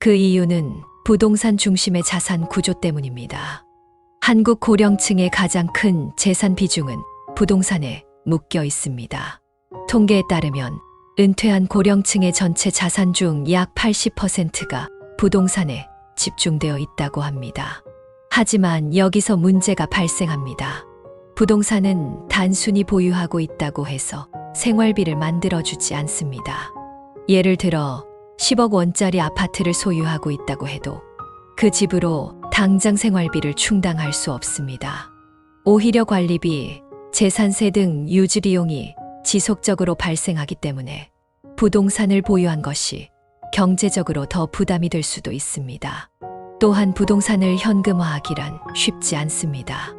그 이유는 부동산 중심의 자산 구조 때문입니다. 한국 고령층의 가장 큰 재산 비중은 부동산에 묶여 있습니다. 통계에 따르면 은퇴한 고령층의 전체 자산 중 약 80%가 부동산에 집중되어 있다고 합니다. 하지만 여기서 문제가 발생합니다. 부동산은 단순히 보유하고 있다고 해서 생활비를 만들어주지 않습니다. 예를 들어 10억 원짜리 아파트를 소유하고 있다고 해도 그 집으로 당장 생활비를 충당할 수 없습니다. 오히려 관리비, 재산세 등 유지비용이 지속적으로 발생하기 때문에 부동산을 보유한 것이 경제적으로 더 부담이 될 수도 있습니다. 또한 부동산을 현금화하기란 쉽지 않습니다.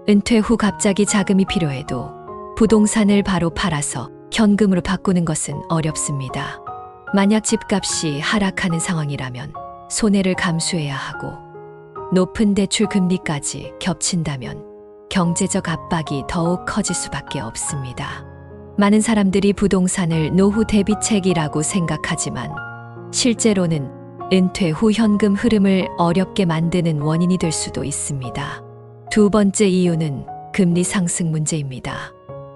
은퇴 후 갑자기 자금이 필요해도 부동산을 바로 팔아서 현금으로 바꾸는 것은 어렵습니다. 만약 집값이 하락하는 상황이라면 손해를 감수해야 하고 높은 대출 금리까지 겹친다면 경제적 압박이 더욱 커질 수밖에 없습니다. 많은 사람들이 부동산을 노후 대비책이라고 생각하지만 실제로는 은퇴 후 현금 흐름을 어렵게 만드는 원인이 될 수도 있습니다. 두 번째 이유는 금리 상승 문제입니다.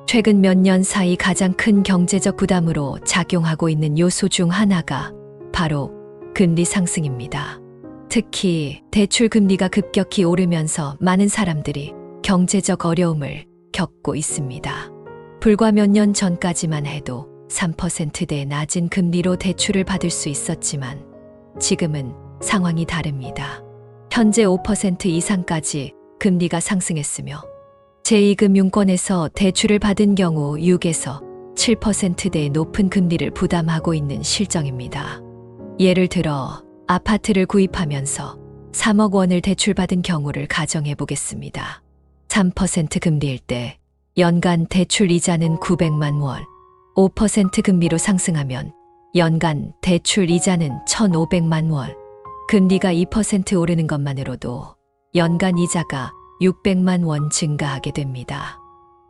최근 몇 년 사이 가장 큰 경제적 부담으로 작용하고 있는 요소 중 하나가 바로 금리 상승입니다. 특히 대출 금리가 급격히 오르면서 많은 사람들이 경제적 어려움을 겪고 있습니다. 불과 몇 년 전까지만 해도 3%대 낮은 금리로 대출을 받을 수 있었지만 지금은 상황이 다릅니다. 현재 5% 이상까지 금리가 상승했으며 제2금융권에서 대출을 받은 경우 6에서 7%대의 높은 금리를 부담하고 있는 실정입니다. 예를 들어 아파트를 구입하면서 3억 원을 대출받은 경우를 가정해 보겠습니다. 3% 금리일 때 연간 대출 이자는 900만 원, 5% 금리로 상승하면 연간 대출 이자는 1,500만 원, 금리가 2% 오르는 것만으로도 연간 이자가 600만 원 증가하게 됩니다.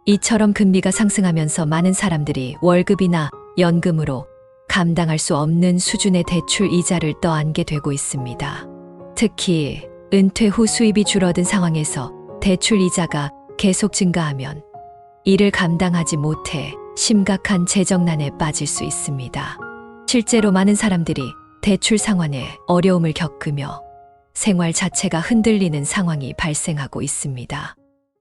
이처럼 금리가 상승하면서 많은 사람들이 월급이나 연금으로 감당할 수 없는 수준의 대출 이자를 떠안게 되고 있습니다. 특히 은퇴 후 수입이 줄어든 상황에서 대출 이자가 계속 증가하면 이를 감당하지 못해 심각한 재정난에 빠질 수 있습니다. 실제로 많은 사람들이 대출 상환에 어려움을 겪으며 생활 자체가 흔들리는 상황이 발생하고 있습니다.